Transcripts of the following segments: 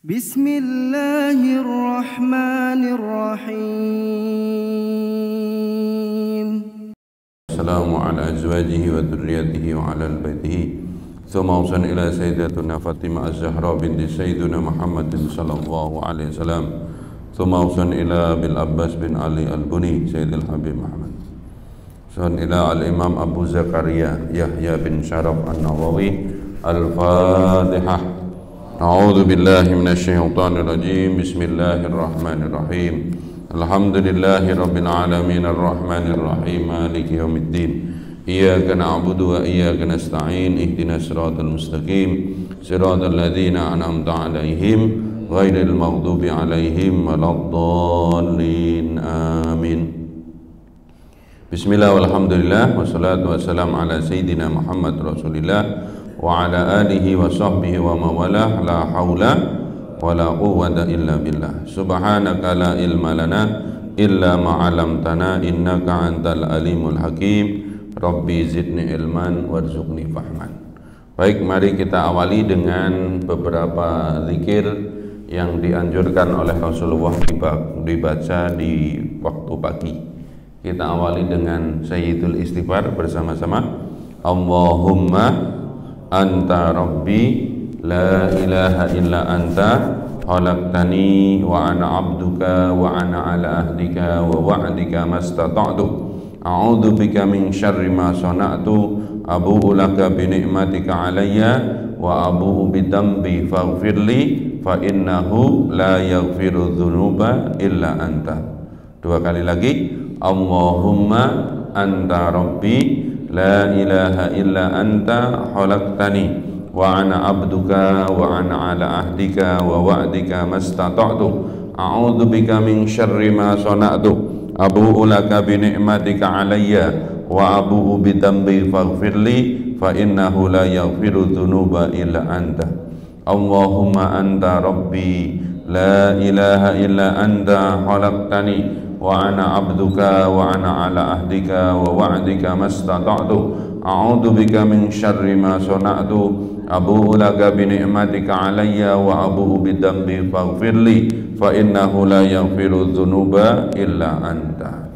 Bismillahirrahmanirrahim. Assalamu ala azwajihi wa dhurriyyatihi wa ala baitihi. Thumma usan ila sayyidatuna Fatimah Az-Zahra binti Sayyidina Muhammadin sallallahu alaihi wasallam. Thumma usan ila Bil Abbas bin Ali Al-Buni Sayyidil Habib Muhammad. Usan ila Al-Imam Abu Zakaria Yahya bin Sharaf An-Nawawi. Al-Fatihah. A'udzu billahi minasyaitonir rajim. Bismillahirrahmanirrahim. Alhamdulillahi rabbil alamin arrahmanir rahim maliki yaumiddin. Iyyaka na'budu wa iyyaka nasta'in. Ihdinas siratal mustaqim. Siratal ladzina an'amta 'alaihim ghairil maghdubi 'alaihim waladdallin. Amin. Bismillah walhamdulillah wassalatu wassalamu ala sayyidina Muhammad Rasulillah wa ala alihi wa sahbihi wa mawalah. La hawla wa la quwwata illa billah. Subhanaka la ilma lana illa ma'alamtana innaka antal alimul hakim. Rabbi zidni ilman warzuqni fahman. Baik, mari kita awali dengan beberapa zikir yang dianjurkan oleh Rasulullah dibaca di waktu pagi. Kita awali dengan Sayyidul Istighfar bersama-sama. Allahumma anta rabbi la ilaha illa anta khalaqtani wa ana abduka wa ana ala ahdika wa wa'dika mastata'tu a'udzu bika min syarri ma sana'tu abu'u laka bi ni'matika alayya wa abu'u bi dambi faghfirli fa innahu la yaghfiru dzunuba illa anta. Dua kali lagi. Allahumma anta rabbi la ilaha illa anta khalaqtani wa ana abduka wa ana ala ahdika wa wa'dika mastata'tu a'udzu bika min syarri ma sana'tu abu'u laka bi ni'matika alayya wa abu'u bi dambi faghfirli fa innahu la yaghfiru dzunuba illa anta. Allahumma anta rabbi la ilaha illa anta khalaqtani wa ana abduka wa ana ala ahdika wa wa'dika mastata'tu a'udzu bika min syarri ma sana'tu abu'u laka bi ni'matika alayya wa abu'u bi dambi faghfirli fa innahu la yaghfiru dzunuba illa anta.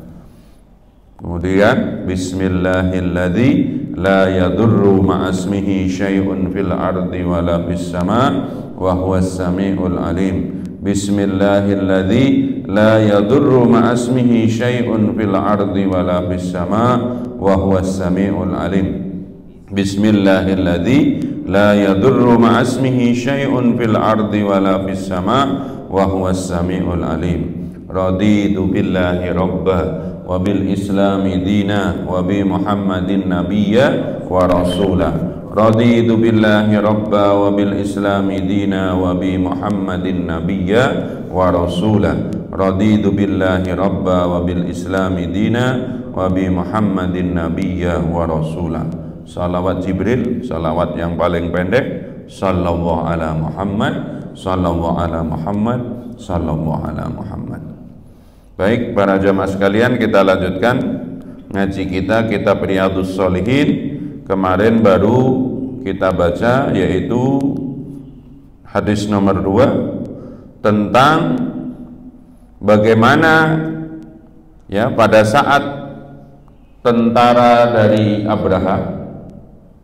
Kemudian bismillahilladzi la yadurru ma'asmihi syai'un fil ardi wala fis sama wa huwas samiul alim. Bismillahilladzi la yadurru ma'asmihi syai'un fil ardi wala fis sama wa huwas samiul alim. Bismillahilladzi la yadurru ma'asmihi syai'un fil ardi wala fis sama wa huwas samiul alim. Raditu billahi rabba wa bil islami dina wa bi Muhammadin nabiyya wa rasula. Raditu billahi rabba wa bil islami dina wa bi Muhammadin nabiyya wa rasula. Raditu billahi rabba wa bil islami dina wa bi Muhammadin nabiyya wa rasula. Salawat Jibril, salawat yang paling pendek. Sallallahu ala Muhammad, sallallahu ala Muhammad, sallallahu ala Muhammad. Baik, para jamaah sekalian, kita lanjutkan ngaji kita, kitab Riyadhus Shalihin. Kemarin baru kita baca yaitu hadis nomor 2 tentang bagaimana ya pada saat tentara dari Abraha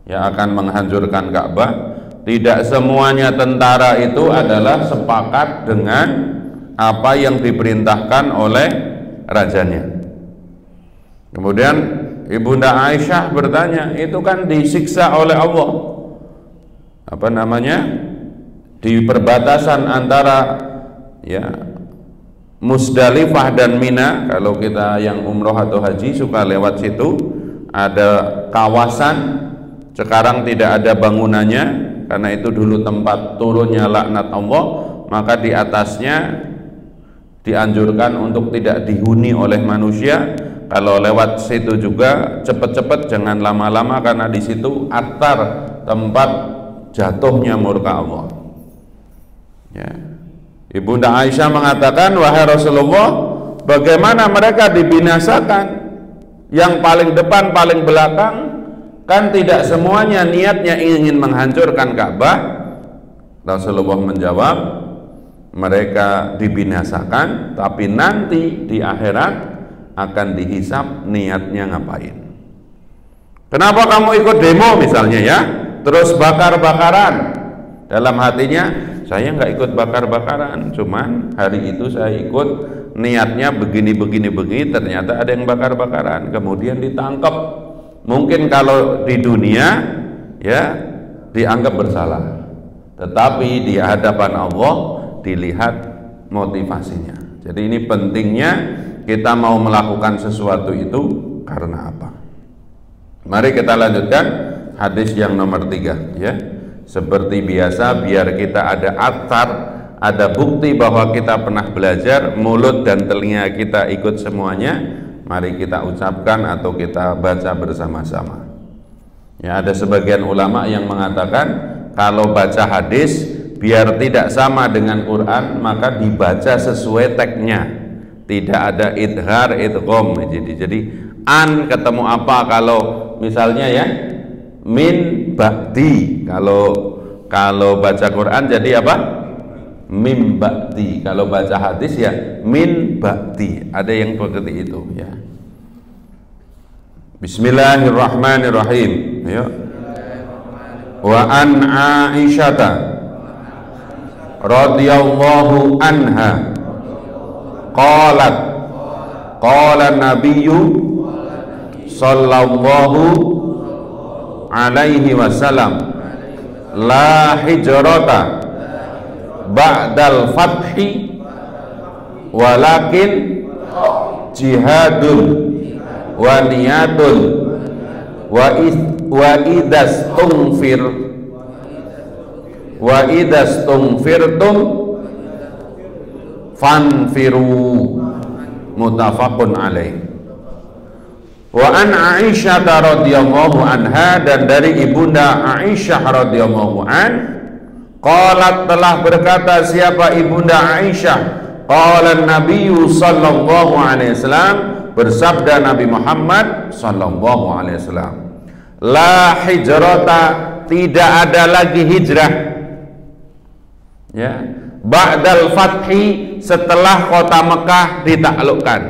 yang akan menghancurkan Ka'bah, tidak semuanya tentara itu adalah sepakat dengan apa yang diperintahkan oleh rajanya. Kemudian Ibunda Aisyah bertanya, itu kan disiksa oleh Allah, apa namanya, di perbatasan antara ya Musdalifah dan Mina. Kalau kita yang umroh atau haji suka lewat situ, ada kawasan, sekarang tidak ada bangunannya karena itu dulu tempat turunnya laknat Allah, maka di atasnya dianjurkan untuk tidak dihuni oleh manusia. Kalau lewat situ juga cepat-cepat, jangan lama-lama, karena di situ aktar tempat jatuhnya murka Allah. Ya. Ibunda Aisyah mengatakan, wahai Rasulullah, bagaimana mereka dibinasakan? Yang paling depan, paling belakang, kan tidak semuanya niatnya ingin menghancurkan Ka'bah. Rasulullah menjawab, mereka dibinasakan, tapi nanti di akhirat akan dihisap niatnya ngapain. Kenapa kamu ikut demo misalnya ya, terus bakar-bakaran? Dalam hatinya, saya nggak ikut bakar-bakaran, cuman hari itu saya ikut niatnya begini, ternyata ada yang bakar-bakaran, kemudian ditangkap. Mungkin kalau di dunia ya dianggap bersalah, tetapi di hadapan Allah dilihat motivasinya. Jadi ini pentingnya kita mau melakukan sesuatu itu karena apa. Mari kita lanjutkan hadis yang nomor 3 ya. Seperti biasa, biar kita ada athar, ada bukti bahwa kita pernah belajar, mulut dan telinga kita ikut semuanya. Mari kita ucapkan atau kita baca bersama-sama. Ya, ada sebagian ulama yang mengatakan kalau baca hadis biar tidak sama dengan Quran, maka dibaca sesuai teksnya. Tidak ada idhar, idgham. Jadi an ketemu apa, kalau misalnya ya min ba'di, kalau baca Quran jadi apa? Min ba'di. Kalau baca hadis ya min ba'di. Ada yang seperti itu ya. Bismillahirrahmanirrahim. Ayo. Wa an Aisyata radhiyallahu anha qalat qala nabiyyu sallallahu alaihi wasallam la hijrata ba'dal fathi walakin jihadun wa niyatun wa idastungfirtum fanfiru, muttafaqun alaih. Wa an Aisyah radhiyallahu anha, dan dari ibunda Aisyah radhiyallahu an, qalat, telah berkata siapa ibunda Aisyah, qala Nabiyyu sallallahu alaihi wasallam, bersabda Nabi Muhammad sallallahu alaihi wasallam, la hijrata, tidak ada lagi hijrah ya, ba'dal fathi, setelah kota Mekah ditaklukkan.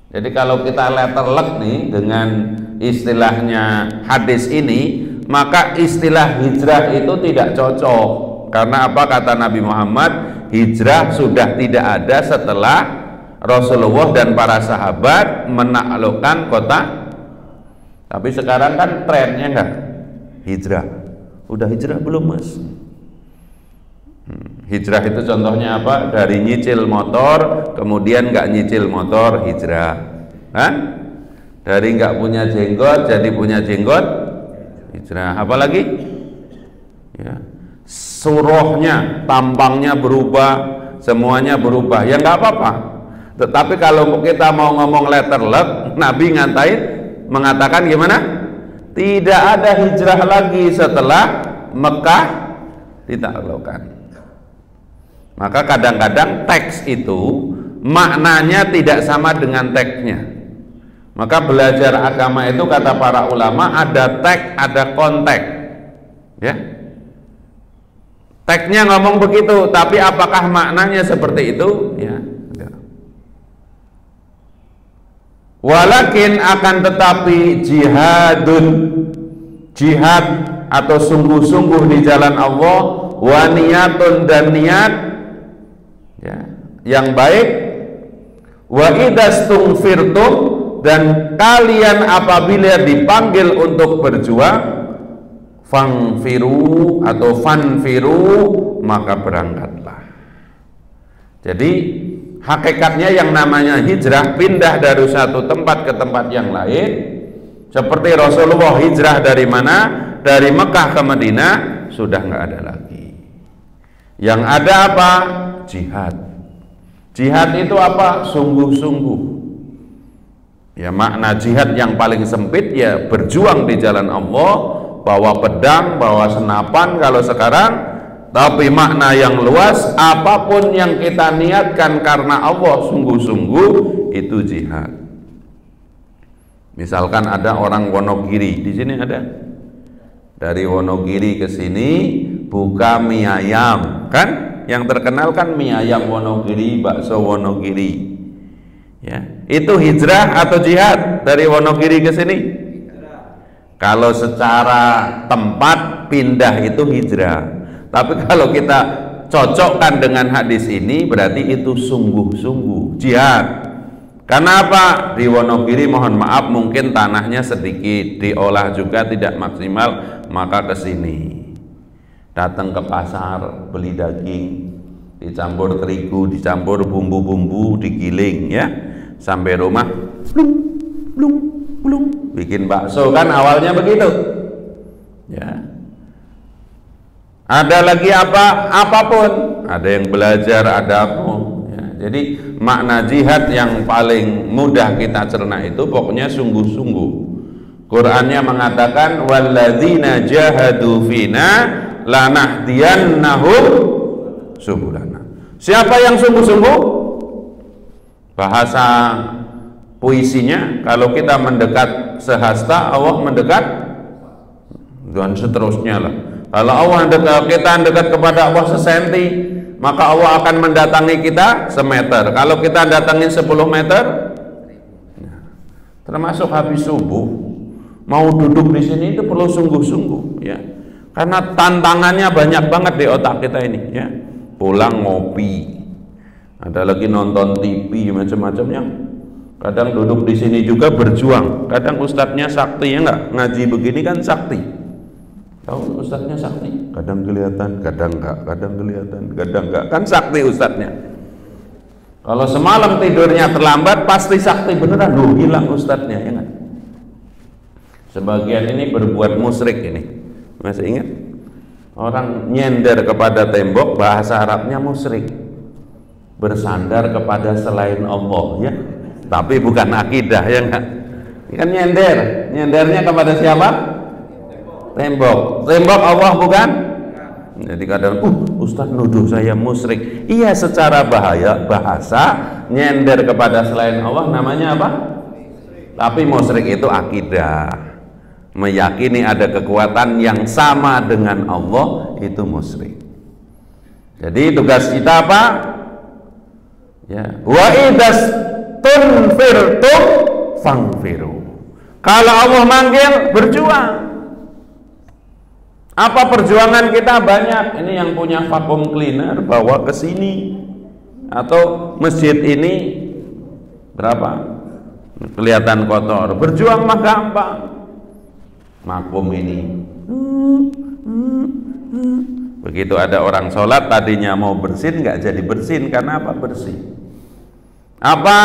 Jadi kalau kita letterlek nih dengan istilahnya hadis ini, maka istilah hijrah itu tidak cocok. Karena apa? Kata Nabi Muhammad, hijrah sudah tidak ada setelah Rasulullah dan para sahabat menaklukkan kota. Tapi sekarang kan trennya enggak hijrah. Udah hijrah belum mas? Hijrah itu contohnya apa? Dari nyicil motor kemudian nggak nyicil motor, hijrah kan? Dari nggak punya jenggot jadi punya jenggot, hijrah. Apalagi ya, suruhnya, tampangnya berubah, semuanya berubah, ya nggak apa-apa. Tetapi kalau kita mau ngomong letterlek, Nabi mengatakan gimana? Tidak ada hijrah lagi setelah Mekah ditaklukkan. Maka kadang-kadang teks itu maknanya tidak sama dengan teksnya. Maka belajar agama itu kata para ulama ada teks, ada konteks. Ya. Teksnya ngomong begitu, tapi apakah maknanya seperti itu? Ya. Walakin, akan tetapi, jihadun, jihad atau sungguh-sungguh di jalan Allah, wa niyatun, dan niat ya, yang baik, wa idastungfirtum, dan kalian apabila dipanggil untuk berjuang, fangfiru atau fanfiru, maka berangkatlah. Jadi hakikatnya yang namanya hijrah, pindah dari satu tempat ke tempat yang lain. Seperti Rasulullah hijrah dari mana? Dari Mekah ke Madinah, sudah nggak ada lagi. Yang ada apa? Jihad. Jihad itu apa? Sungguh-sungguh. Ya, makna jihad yang paling sempit ya berjuang di jalan Allah, bawa pedang, bawa senapan kalau sekarang. Tapi makna yang luas, apapun yang kita niatkan karena Allah sungguh-sungguh, itu jihad. Misalkan ada orang Wonogiri, di sini ada, dari Wonogiri ke sini buka mie ayam, kan? Yang terkenal kan mie ayam Wonogiri, bakso Wonogiri. Ya, itu hijrah atau jihad dari Wonogiri ke sini? Kalau secara tempat pindah itu hijrah. Tapi kalau kita cocokkan dengan hadis ini berarti itu sungguh-sungguh jihad. Karena apa? Di Wonogiri mohon maaf mungkin tanahnya sedikit, diolah juga tidak maksimal, maka ke sini. Datang ke pasar beli daging, dicampur terigu, dicampur bumbu-bumbu, digiling ya. Sampai rumah blung, bikin bakso kan awalnya begitu. Ya. Ada lagi apa? Apapun. Ada yang belajar, ada apa? Ya. Jadi makna jihad yang paling mudah kita cerna itu pokoknya sungguh-sungguh. Qur'annya mengatakan walladzina jahadu fina lanahdiyannahum subulana. Siapa yang sungguh-sungguh? Bahasa puisinya kalau kita mendekat sehasta, Allah mendekat dan seterusnya lah. Kalau Allah kita dekat kepada Allah sesenti, maka Allah akan mendatangi kita semeter. Kalau kita datangin 10 meter, termasuk habis subuh, mau duduk di sini itu perlu sungguh-sungguh, ya. Karena tantangannya banyak banget di otak kita ini, ya. Pulang ngopi, ada lagi nonton TV macam-macamnya. Kadang duduk di sini juga berjuang. Kadang ustadznya sakti ya enggak, ngaji begini kan sakti. Tahu ustadznya sakti, kadang kelihatan, kadang enggak, kadang kelihatan, kadang enggak, kan sakti ustadznya. Kalau semalam tidurnya terlambat pasti sakti beneran, hilang ustadznya ya enggak? Sebagian ini berbuat musyrik ini, masih ingat? Orang nyender kepada tembok, bahasa Arabnya musyrik, bersandar kepada selain Allah ya, tapi bukan akidah ya enggak? Kan nyendernya kepada siapa? Tembok Allah bukan? Jadi kadang Ustadz nuduh saya musyrik. Iya, secara bahasa nyender kepada selain Allah namanya apa? Tapi musyrik itu akidah, meyakini ada kekuatan yang sama dengan Allah, itu musyrik. Jadi tugas kita apa? Ya, wa idas tunfirtum fangfiru. Kalau Allah manggil, berjuang. Apa perjuangan kita? Banyak. Ini yang punya vacuum cleaner bawa ke sini, atau masjid ini berapa? Kelihatan kotor. Berjuang mah gampang. Vacuum ini. Begitu ada orang sholat tadinya mau bersin nggak jadi bersin, karena apa? Bersih. Apa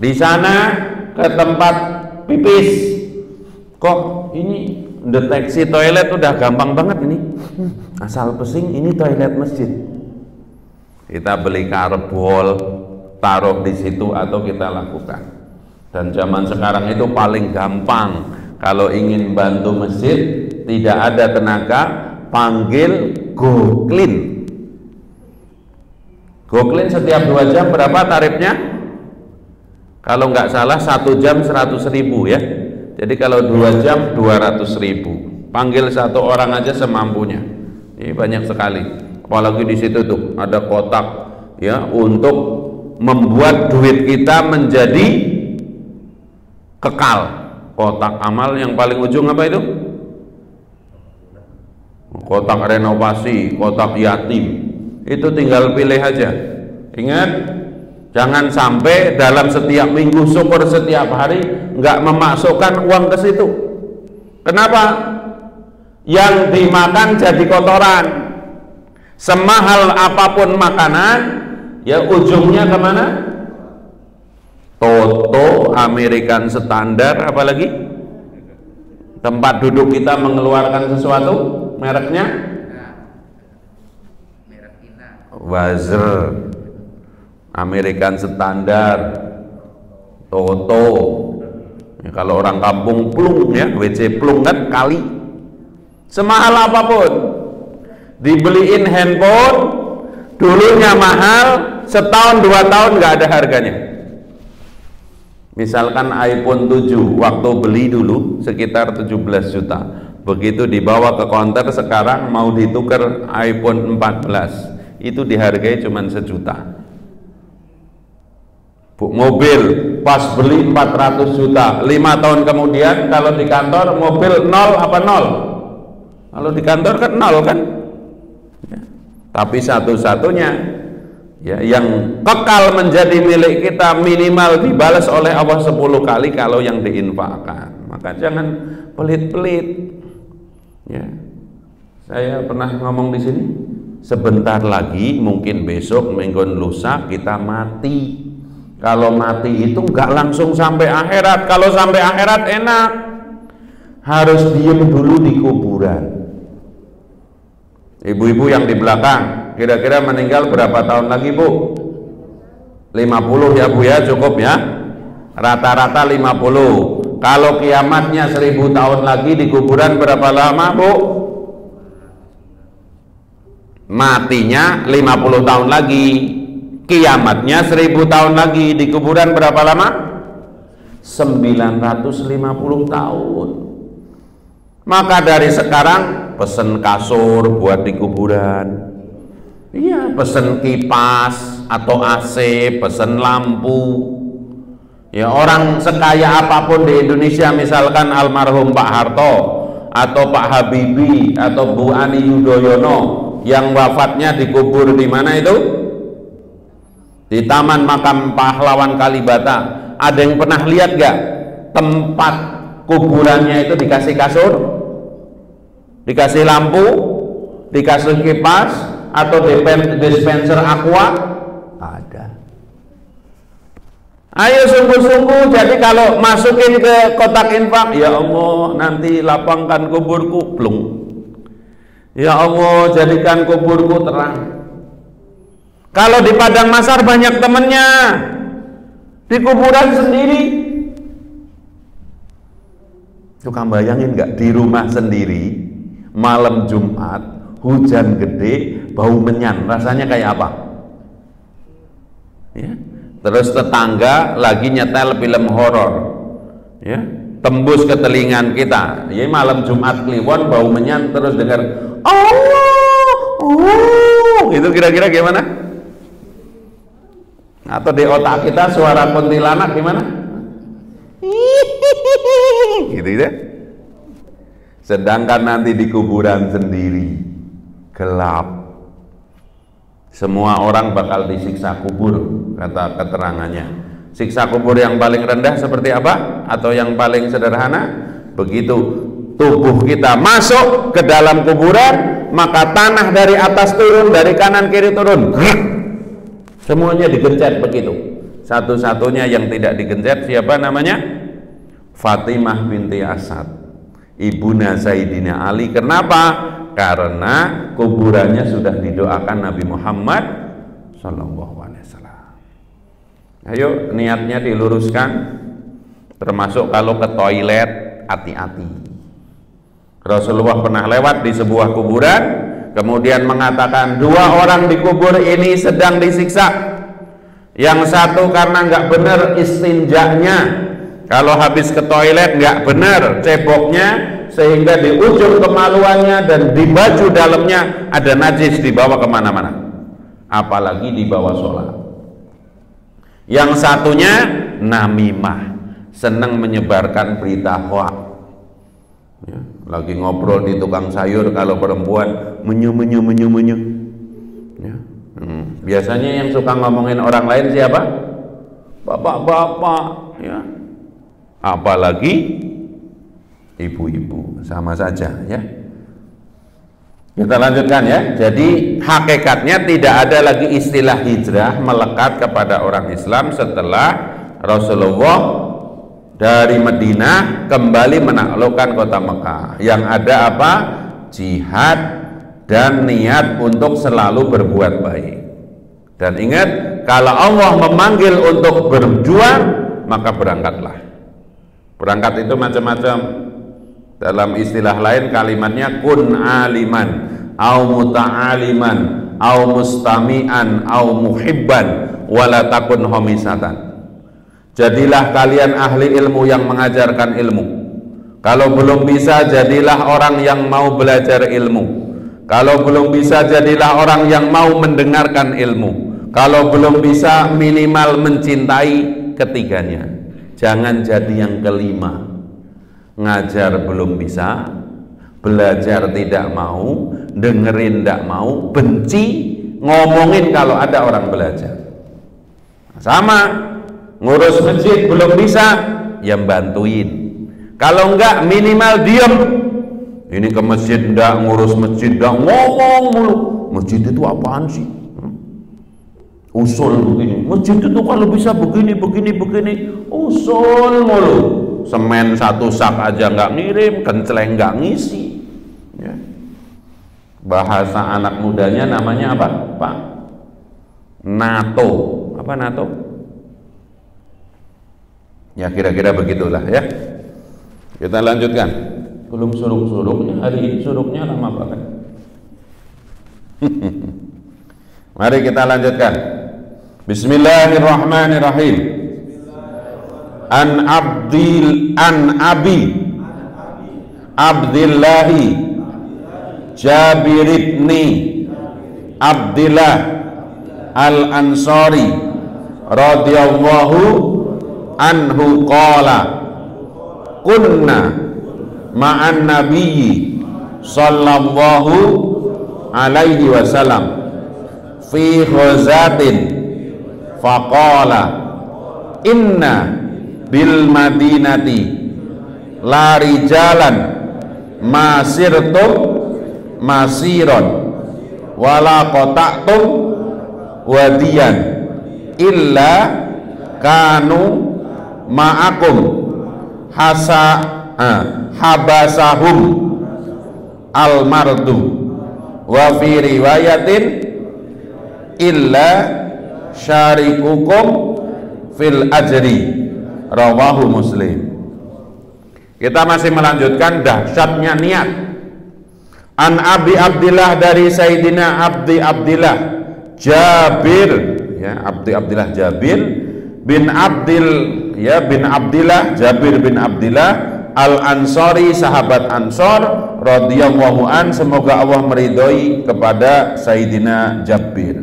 di sana ke tempat pipis kok ini deteksi toilet udah gampang banget ini, asal pesing ini toilet masjid, kita beli karbol taruh di situ atau kita lakukan. Dan zaman sekarang itu paling gampang, kalau ingin bantu masjid tidak ada tenaga, panggil GoClean. GoClean setiap 2 jam berapa tarifnya? Kalau nggak salah 1 jam 100.000 ya. Jadi kalau 2 jam 200.000. Panggil 1 orang aja semampunya. Ini banyak sekali. Apalagi di situ tuh ada kotak ya untuk membuat duit kita menjadi kekal. Kotak amal yang paling ujung apa itu? Kotak renovasi, kotak yatim. Itu tinggal pilih aja. Ingat, jangan sampai dalam setiap minggu, syukur setiap hari nggak memasukkan uang ke situ. Kenapa? Yang dimakan jadi kotoran. Semahal apapun makanan, ya ujungnya kemana? Toto, American Standard, apalagi tempat duduk kita mengeluarkan sesuatu, mereknya Wazir, American Standard, Toto. Ya, kalau orang kampung plung ya, WC plung kan kali. Semahal apapun, dibeliin handphone, dulunya mahal, setahun 2 tahun nggak ada harganya. Misalkan iPhone 7 waktu beli dulu sekitar 17 juta. Begitu dibawa ke konter sekarang mau ditukar iPhone 14. itu dihargai cuma 1 juta. Bu, mobil pas beli 400 juta, 5 tahun kemudian kalau di kantor mobil 0 apa 0? Kalau di kantor kan 0 kan ya. Tapi satu-satunya ya, yang kekal menjadi milik kita minimal dibalas oleh Allah 10 kali kalau yang diinfakkan. Maka jangan pelit-pelit ya. Saya pernah ngomong di sini, sebentar lagi mungkin besok minggu lusa kita mati. Kalau mati itu nggak langsung sampai akhirat. Kalau sampai akhirat enak, harus diem dulu di kuburan. Ibu-ibu yang di belakang kira-kira meninggal berapa tahun lagi, Bu? 50 ya, Bu ya, cukup ya, rata-rata 50. Kalau kiamatnya 1000 tahun lagi di kuburan berapa lama, Bu? Matinya 50 tahun lagi, kiamatnya 1000 tahun lagi, di kuburan berapa lama? 950 tahun. Maka dari sekarang pesen kasur buat di kuburan, iya, pesen kipas atau AC, pesen lampu ya. Orang sekaya apapun di Indonesia, misalkan almarhum Pak Harto atau Pak Habibie atau Bu Ani Yudhoyono yang wafatnya dikubur di mana itu? Di Taman Makam Pahlawan Kalibata. Ada yang pernah lihat gak tempat kuburannya itu dikasih kasur, dikasih lampu, dikasih kipas atau dispenser aqua? Ada. Ayo sungguh-sungguh. Jadi kalau masukin ke kotak infak, ya Allah nanti lapangkan kuburku, plung. Ya Allah jadikan kuburku terang. Kalau di padang mahsyar banyak temennya, di kuburan sendiri. Suka bayangin nggak, di rumah sendiri malam Jumat hujan gede bau menyan, rasanya kayak apa ya? Terus tetangga lagi nyetel film horor ya, tembus ke telingan kita ya, malam Jumat kliwon bau menyan, terus dengar itu kira-kira gimana? Atau di otak kita suara kuntilanak gimana? Gitu ya. Sedangkan nanti di kuburan sendiri gelap, semua orang bakal disiksa kubur, kata keterangannya. Siksa kubur yang paling rendah seperti apa? Atau yang paling sederhana? Begitu tubuh kita masuk ke dalam kuburan, maka tanah dari atas turun, dari kanan kiri turun, semuanya digencet begitu. Satu-satunya yang tidak digencet siapa namanya? Fatimah binti Asad, ibunda Sayyidina Ali. Kenapa? Karena kuburannya sudah didoakan Nabi Muhammad SAW. Ayo niatnya diluruskan. Termasuk kalau ke toilet, hati-hati. Rasulullah pernah lewat di sebuah kuburan, kemudian mengatakan 2 orang di kubur ini sedang disiksa. Yang satu karena nggak benar istinjaknya, kalau habis ke toilet nggak benar ceboknya, sehingga di ujung kemaluannya dan di baju dalamnya ada najis dibawa kemana-mana, apalagi dibawa sholat. Yang satunya namimah, senang menyebarkan berita hoak ya, lagi ngobrol di tukang sayur, kalau perempuan menyu ya. Biasanya yang suka ngomongin orang lain siapa? Bapak-bapak ya, apalagi ibu-ibu, sama saja ya. Kita lanjutkan ya. Jadi hakikatnya tidak ada lagi istilah hijrah melekat kepada orang Islam setelah Rasulullah dari Madinah kembali menaklukkan kota Mekah. Yang ada apa? Jihad dan niat untuk selalu berbuat baik. Dan ingat, kalau Allah memanggil untuk berjuang, maka berangkatlah. Berangkat itu macam-macam. Dalam istilah lain kalimatnya kun aliman au muta'aliman au mustami'an au muhibban wala takun homisatan. Jadilah kalian ahli ilmu yang mengajarkan ilmu. Kalau belum bisa, jadilah orang yang mau belajar ilmu. Kalau belum bisa, jadilah orang yang mau mendengarkan ilmu. Kalau belum bisa, minimal mencintai ketiganya. Jangan jadi yang kelima. Ngajar belum bisa, belajar tidak mau, dengerin tidak mau, benci, ngomongin kalau ada orang belajar. Sama, ngurus masjid belum bisa, ya bantuin. Kalau enggak, minimal diem. Ini ke masjid enggak, ngurus masjid enggak, ngomong mulu. Masjid itu apaan sih? Usul begini. Masjid itu kalau bisa begini, begini, begini. Usul mulu. Semen satu sak aja enggak ngirim, kenceleng enggak ngisi. Ya. Bahasa anak mudanya namanya apa, Pak? NATO. Apa NATO? Ya kira-kira begitulah ya. Kita lanjutkan. Belum suruk-suruknya, hari ini suruknya lama banget. Mari kita lanjutkan. Bismillahirrahmanirrahim. An Abi Abdillahi Jabir ibni Abdillah Al-Ansari radhiyallahu anhu qala kunna ma'an nabiyyi sallallahu alaihi wasallam fi ghazatin faqala inna bil madinati la rijalan masirtum masiron wala qata'tum wadiyan illa kanu ma'akum habasahum al-mardu wa fi riwayatin illa syarikukum fil ajri rawahu Muslim. Kita masih melanjutkan dahsyatnya niat. An Abi Abdillah, dari Sayyidina Abdillah Jabir, ya, Abdillah Jabir bin Abdillah Jabir bin Abdillah Al-Ansari, sahabat Ansor radhiyallahu an, semoga Allah meridhoi kepada Sayyidina Jabir.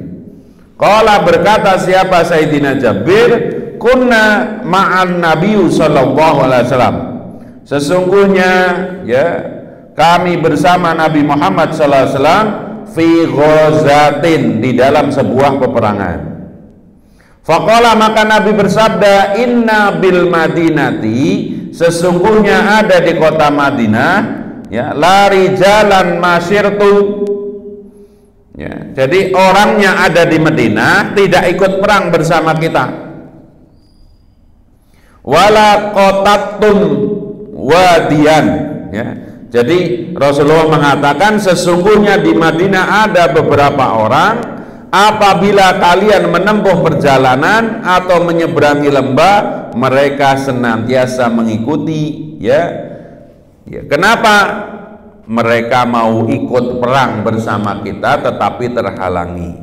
Qala, berkata siapa Sayyidina Jabir, kunna ma'an Nabi sallallahu alaihi wasallam, sesungguhnya ya kami bersama Nabi Muhammad sallallahu alaihi wasallam fi ghazatin, di dalam sebuah peperangan. Faqala, maka Nabi bersabda, inna bil madinati, sesungguhnya ada di kota Madinah, ya, lari jalan masyirtu, ya, jadi orangnya ada di Madinah tidak ikut perang bersama kita. Wala qatattum wadiyan, ya, jadi Rasulullah mengatakan sesungguhnya di Madinah ada beberapa orang, apabila kalian menempuh perjalanan atau menyeberangi lembah, mereka senantiasa mengikuti, ya. Kenapa? Mereka mau ikut perang bersama kita tetapi terhalangi.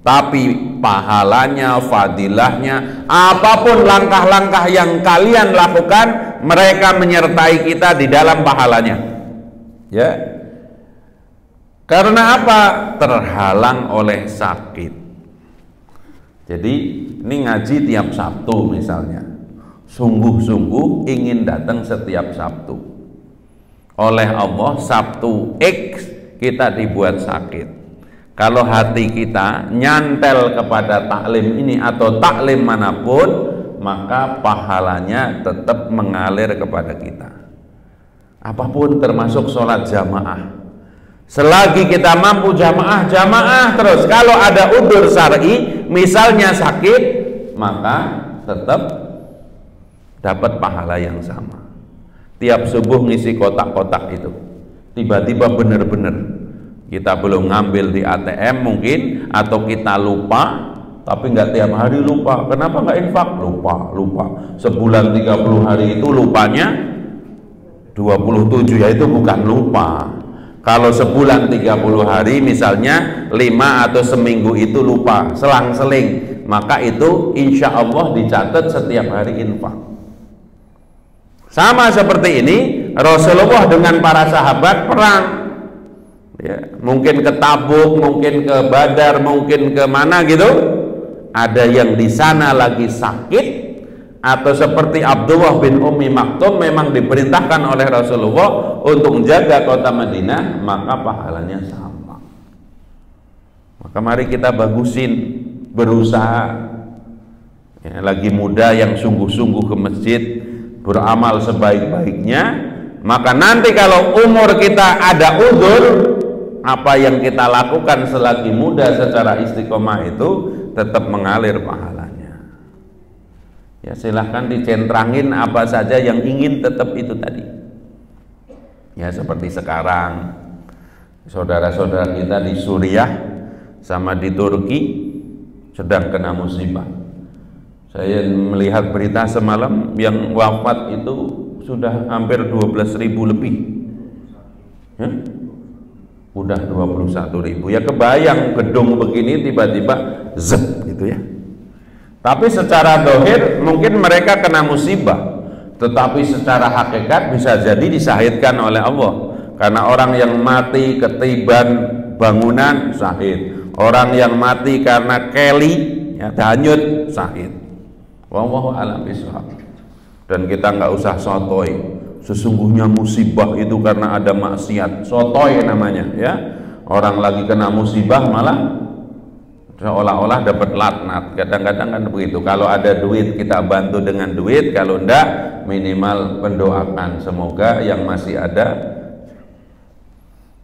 Tapi pahalanya, fadilahnya, apapun langkah-langkah yang kalian lakukan, mereka menyertai kita di dalam pahalanya. Ya. Karena apa? Terhalang oleh sakit. Jadi ini ngaji tiap Sabtu misalnya, sungguh-sungguh ingin datang setiap Sabtu. Oleh Allah Sabtu X kita dibuat sakit. Kalau hati kita nyantel kepada taklim ini atau taklim manapun, maka pahalanya tetap mengalir kepada kita. Apapun, termasuk sholat jamaah. Selagi kita mampu jamaah terus. Kalau ada udzur syar'i, misalnya sakit, maka tetap dapat pahala yang sama. Tiap subuh ngisi kotak-kotak itu, tiba-tiba benar-benar kita belum ngambil di ATM mungkin, atau kita lupa, tapi nggak tiap hari lupa. Kenapa nggak infak? Lupa. Sebulan 30 hari itu lupanya 27, ya itu bukan lupa. Kalau sebulan 30 hari misalnya 5 atau seminggu itu lupa, selang-seling, maka itu insya Allah dicatat setiap hari infak. Sama seperti ini Rasulullah dengan para sahabat perang. ya, mungkin ke Tabuk, mungkin ke Badar, mungkin ke mana gitu, ada yang di sana lagi sakit, atau seperti Abdullah bin Ummi Maktum memang diperintahkan oleh Rasulullah untuk menjaga kota Madinah, maka pahalanya sama. Maka mari kita bagusin, berusaha, ya, lagi muda yang sungguh-sungguh ke masjid, beramal sebaik-baiknya, maka nanti kalau umur kita ada udzur, apa yang kita lakukan selagi muda secara istiqomah itu tetap mengalir pahalanya. Ya, silahkan dicentrangin apa saja yang ingin, tetap itu tadi. Ya, seperti sekarang saudara-saudara kita di Suriah sama di Turki sedang kena musibah. Saya melihat berita semalam yang wafat itu sudah hampir 12.000 lebih. Ya? Udah 21.000. Ya kebayang gedung begini tiba-tiba zep gitu ya. Tapi secara dohir mungkin mereka kena musibah, tetapi secara hakikat bisa jadi disahidkan oleh Allah. Karena orang yang mati ketiban bangunan sahid, orang yang mati karena keli, ya, hanyut, sahid. Wallahu a'lam bishawab. Dan kita nggak usah sotoy. Sesungguhnya musibah itu karena ada maksiat, sotoy namanya, ya. Orang lagi kena musibah malah seolah-olah dapat laknat. Kadang-kadang kan begitu. Kalau ada duit kita bantu dengan duit, kalau enggak minimal mendoakan semoga yang masih ada.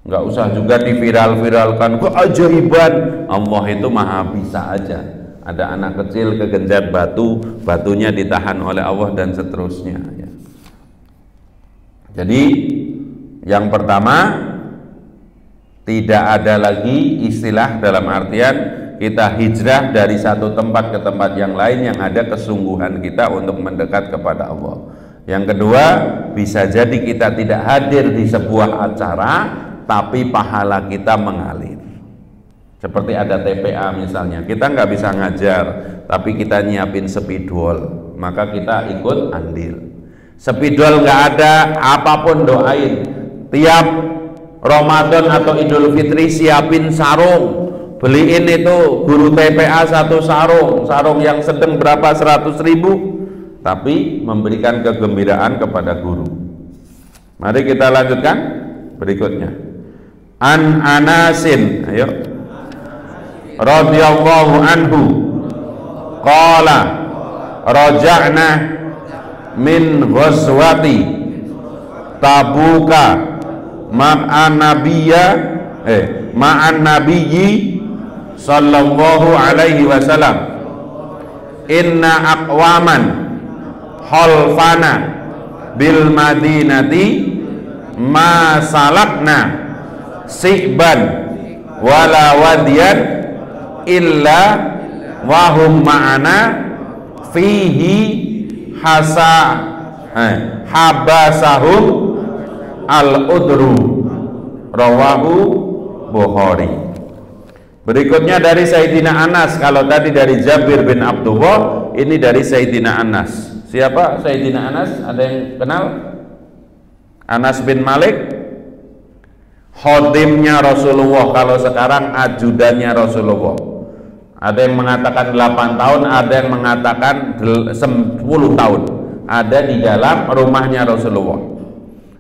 Nggak usah juga diviral-viralkan keajaiban. Allah itu maha bisa aja. Ada anak kecil kegenjat batu, batunya ditahan oleh Allah dan seterusnya, ya. Jadi yang pertama, tidak ada lagi istilah dalam artian kita hijrah dari satu tempat ke tempat yang lain, yang ada kesungguhan kita untuk mendekat kepada Allah. Yang kedua, bisa jadi kita tidak hadir di sebuah acara, tapi pahala kita mengalir. Seperti ada TPA misalnya, kita nggak bisa ngajar, tapi kita nyiapin spidol, maka kita ikut andil. Spidol nggak ada, apapun doain. Tiap Ramadan atau Idul Fitri siapin sarung, beliin itu guru TPA satu sarung yang sedang berapa 100.000, tapi memberikan kegembiraan kepada guru. Mari kita lanjutkan berikutnya. An Anasin, ayo, radhiyallahu anhu, qala raja'na min ghazwati Tabuka ma'an nabiyyi sallallahu alaihi wasallam, inna aqwaman khalfana bil madinati ma salakna si'ban wala wadiyan illa wahum ma'ana fihi habasahum al-udru, rawahu Bukhari. Berikutnya dari Sayyidina Anas. Kalau tadi dari Jabir bin Abdullah, ini dari Sayyidina Anas. Siapa Sayyidina Anas? Ada yang kenal? Anas bin Malik, khodimnya Rasulullah. Kalau sekarang ajudannya Rasulullah. Ada yang mengatakan 8 tahun, ada yang mengatakan 10 tahun. Ada di dalam rumahnya Rasulullah.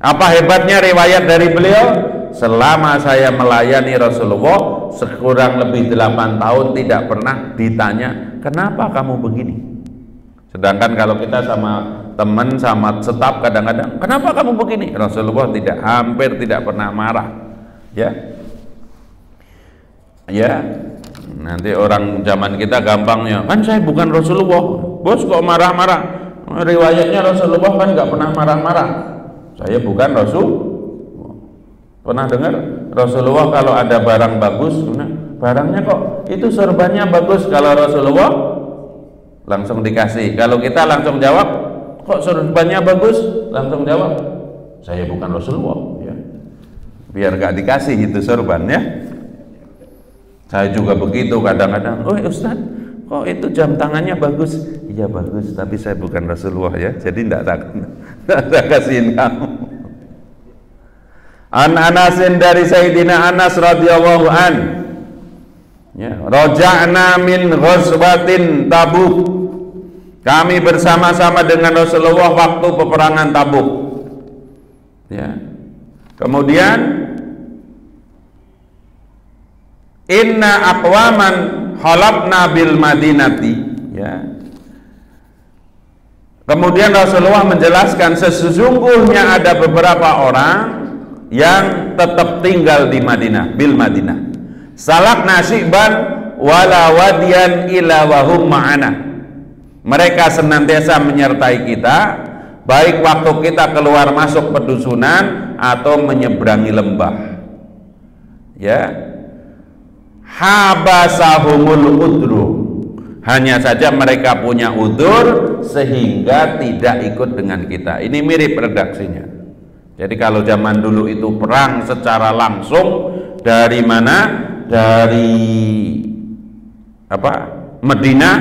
Apa hebatnya riwayat dari beliau? Selama saya melayani Rasulullah sekurang lebih 8 tahun tidak pernah ditanya, kenapa kamu begini? Sedangkan kalau kita sama teman, sama staf kadang-kadang, kenapa kamu begini? Rasulullah hampir tidak pernah marah. Ya, nanti orang zaman kita gampangnya, kan saya bukan Rasulullah, bos kok marah-marah? Riwayatnya Rasulullah kan nggak pernah marah-marah. Saya bukan Rasul. Pernah dengar Rasulullah kalau ada barang bagus, barangnya kok itu sorbannya bagus, kalau Rasulullah langsung dikasih. Kalau kita langsung jawab, kok sorbannya bagus, langsung jawab, saya bukan Rasulullah, ya. Biar gak dikasih itu sorbannya. Saya juga begitu kadang-kadang, oh Ustaz, kok itu jam tangannya bagus? Iya bagus, tapi saya bukan Rasulullah, ya. Jadi tidak kasihin kamu. An Anasin dari Sayyidina Anas radhiyallahu an, ya, raja'na min ghazwatin Tabuk, kami bersama-sama dengan Rasulullah waktu peperangan Tabuk, ya. Kemudian inna aqwaman halabna bil madinati, ya. Kemudian Rasulullah menjelaskan sesungguhnya ada beberapa orang yang tetap tinggal di Madinah, bil Madinah. Salak nasiban wala wadiyan ila wahum ma'ana. Mereka senantiasa menyertai kita, baik waktu kita keluar masuk pedusunan atau menyeberangi lembah. Ya. Habasahumul udru. Hanya saja mereka punya udur sehingga tidak ikut dengan kita. Ini mirip redaksinya. Jadi kalau zaman dulu itu perang secara langsung dari mana? Dari Madinah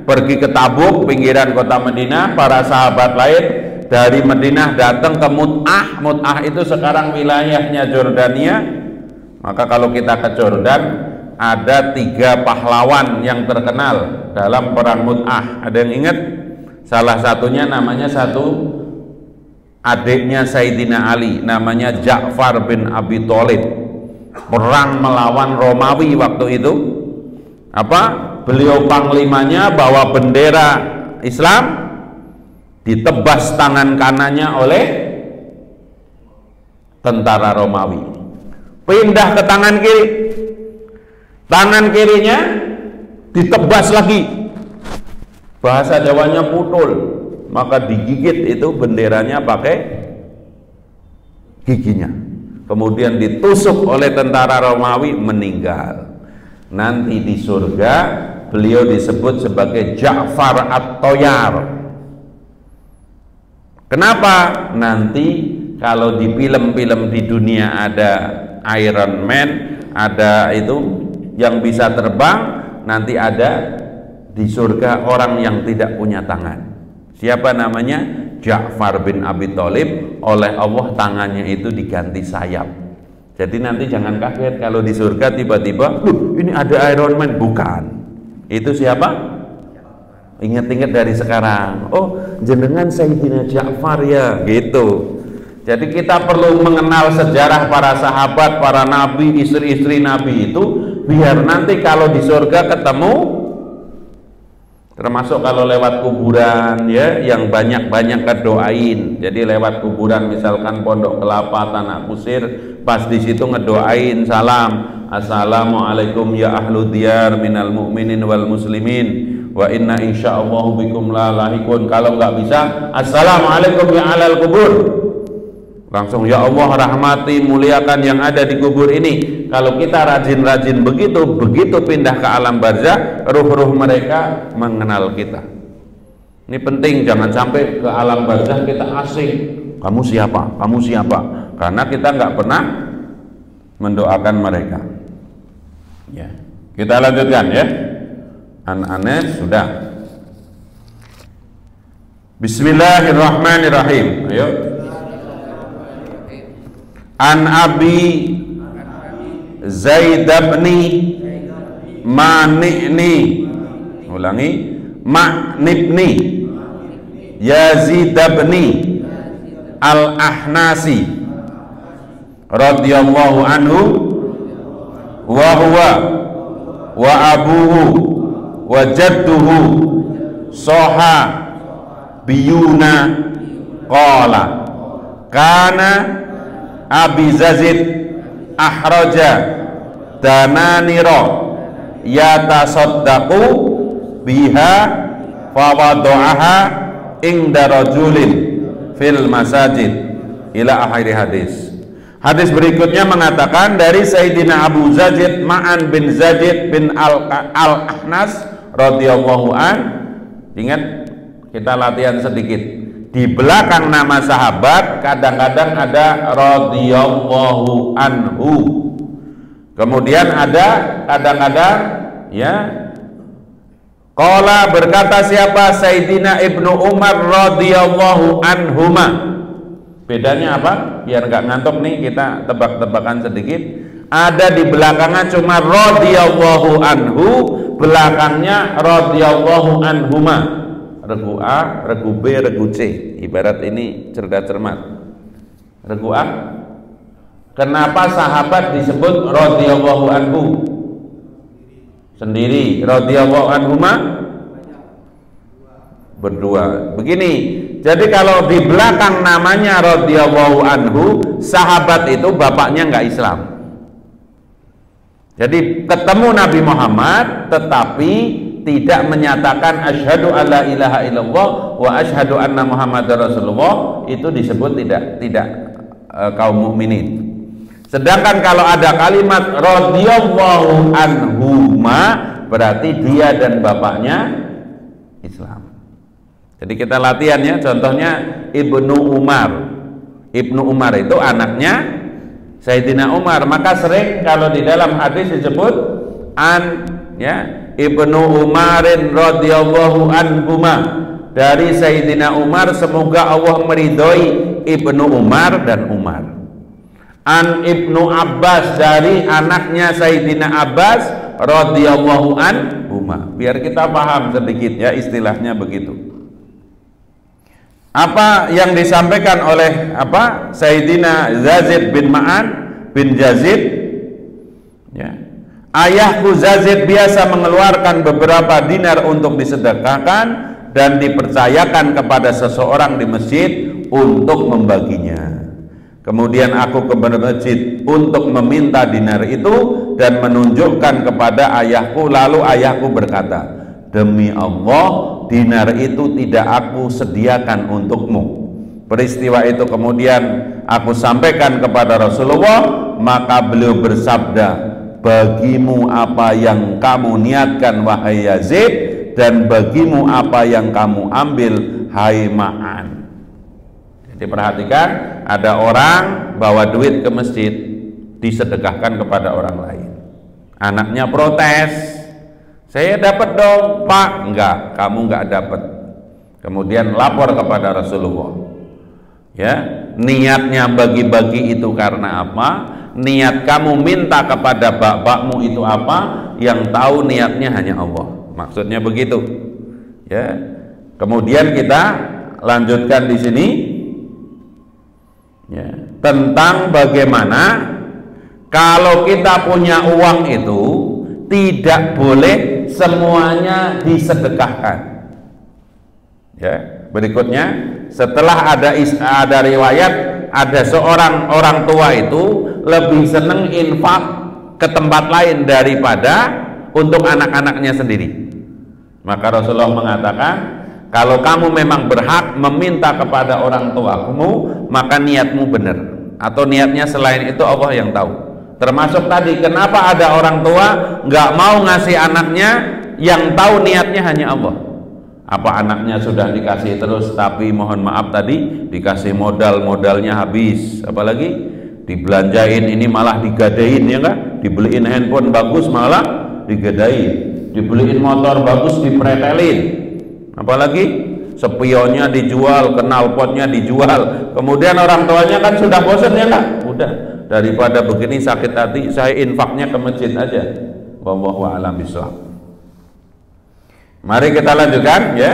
pergi ke Tabuk, pinggiran kota Madinah. Para sahabat lain dari Madinah datang ke Mut'ah. Mut'ah itu sekarang wilayahnya Jordania. Maka kalau kita ke Jordan, ada 3 pahlawan yang terkenal dalam perang Mut'ah. Ada yang ingat? Salah satunya namanya adiknya Sayyidina Ali, namanya Ja'far bin Abi Thalib. Perang melawan Romawi waktu itu. Beliau panglimanya bawa bendera Islam, ditebas tangan kanannya oleh tentara Romawi. Pindah ke tangan kiri. Tangan kirinya ditebas lagi. Bahasa Jawanya putul. Maka digigit itu benderanya pakai giginya. Kemudian ditusuk oleh tentara Romawi, meninggal. Nanti di surga beliau disebut sebagai Ja'far At-Toyar. Kenapa? Nanti kalau di film-film di dunia ada Iron Man, ada itu yang bisa terbang, nanti ada di surga orang yang tidak punya tangan. Siapa namanya? Ja'far bin Abi Thalib. Oleh Allah tangannya itu diganti sayap. Jadi nanti jangan kaget kalau di surga tiba-tiba, ini ada Iron Man. Bukan. Itu siapa? Ingat-ingat dari sekarang. Oh, jenengan Sayyidina Ja'far ya, gitu. Jadi kita perlu mengenal sejarah para sahabat, para nabi, istri-istri nabi itu, biar nanti kalau di surga ketemu. Termasuk kalau lewat kuburan, ya, yang banyak-banyak kedoain. Jadi lewat kuburan misalkan Pondok Kelapa, Tanah Kusir, pas di situ ngedoain salam, assalamualaikum ya ahlu diyar minal mu'minin wal muslimin wa inna insyaallahu bikum la lahikun. Kalau nggak bisa, assalamualaikum ya alal kubur. Langsung, ya Allah rahmati, muliakan yang ada di kubur ini. Kalau kita rajin-rajin begitu pindah ke alam barzah, ruh-ruh mereka mengenal kita. Ini penting, jangan sampai ke alam barzah kita asing. Kamu siapa? Kamu siapa? Karena kita nggak pernah mendoakan mereka. Ya, kita lanjutkan ya. Anas sudah. Bismillahirrahmanirrahim. Ayo. An Abi Zaid bin Mani'ni, ulangi, Ma'nibni Yazid bin Al-Ahnasi radhiyallahu anhu wa huwa wa abuhu wa jadduhu soha biyuna qala kana Abi Zazid ahraja dananira yatasaddaqu biha fawadu'aha inda rajulin fil masajid ila akhir hadis. Hadis berikutnya mengatakan dari Sayyidina Abu Zazid Ma'an bin Zazid bin Al-Ahnas radhiyallahu an. Ingat, kita latihan sedikit. Di belakang nama sahabat kadang-kadang ada radhiyallahu anhu. Kemudian ada kadang-kadang ya qala, berkata siapa? Sayyidina Ibnu Umar radhiyallahu anhuma. Bedanya apa? Biar nggak ngantuk nih, kita tebak-tebakan sedikit. Ada di belakangnya cuma radhiyallahu anhu, belakangnya radhiyallahu anhuma. Regu A, regu B, regu C. Ibarat ini cerdas cermat. Regu A, kenapa sahabat disebut radhiyallahu anhu? Sendiri. Radhiyallahu anhuma? Berdua. Begini, jadi kalau di belakang namanya radhiyallahu anhu, sahabat itu bapaknya nggak Islam. Jadi ketemu Nabi Muhammad tetapi tidak menyatakan asyhadu alla ilaha illallah wa asyhadu anna muhammadar rasulullah, itu disebut tidak kaum mukminin. Sedangkan kalau ada kalimat radhiyallahu anhuma, berarti dia dan bapaknya Islam. Jadi kita latihan ya, contohnya Ibnu Umar. Ibnu Umar itu anaknya Sayyidina Umar, maka sering kalau di dalam hadis disebut Ibnu Umarin radhiyallahu anhuma, dari Sayyidina Umar, semoga Allah meridhoi Ibnu Umar dan Umar. An Ibnu Abbas, dari anaknya Sayyidina Abbas radhiyallahu anhuma. Biar kita paham sedikit ya, istilahnya begitu. Apa yang disampaikan oleh Sayyidina Yazid bin Ma'an bin Yazid ya, ayahku Yazid biasa mengeluarkan beberapa dinar untuk disedekahkan dan dipercayakan kepada seseorang di masjid untuk membaginya. Kemudian aku ke masjid untuk meminta dinar itu dan menunjukkan kepada ayahku, lalu ayahku berkata, demi Allah, dinar itu tidak aku sediakan untukmu. Peristiwa itu kemudian aku sampaikan kepada Rasulullah, maka beliau bersabda, bagimu apa yang kamu niatkan wahai Yazid, dan bagimu apa yang kamu ambil hai Ma'an. Jadi perhatikan, ada orang bawa duit ke masjid, disedekahkan kepada orang lain. Anaknya protes, saya dapat dong Pak. Enggak, kamu enggak dapat. Kemudian lapor kepada Rasulullah. Ya, niatnya bagi-bagi itu karena apa? Niat kamu minta kepada bapakmu itu apa? Yang tahu niatnya hanya Allah. Maksudnya begitu. Ya. Kemudian kita lanjutkan di sini. Ya, tentang bagaimana kalau kita punya uang itu tidak boleh semuanya disedekahkan. Ya, berikutnya setelah ada riwayat, ada seorang orang tua itu lebih senang infak ke tempat lain daripada untuk anak-anaknya sendiri. Maka Rasulullah mengatakan, kalau kamu memang berhak meminta kepada orang tuamu, maka niatmu benar, atau niatnya selain itu Allah yang tahu. Termasuk tadi, kenapa ada orang tua nggak mau ngasih anaknya, yang tahu niatnya hanya Allah. Apa anaknya sudah dikasih terus, tapi mohon maaf tadi dikasih modalnya habis, apalagi dibelanjain, ini malah digadain, ya enggak? Dibeliin handphone bagus malah digadain, dibeliin motor bagus dipretelin, apalagi spionnya dijual, knalpotnya dijual. Kemudian orang tuanya kan sudah bosan, ya enggak? Udah, daripada begini sakit hati, saya infaknya ke masjid aja. Wallahu a'lam bishawab. Mari kita lanjutkan ya.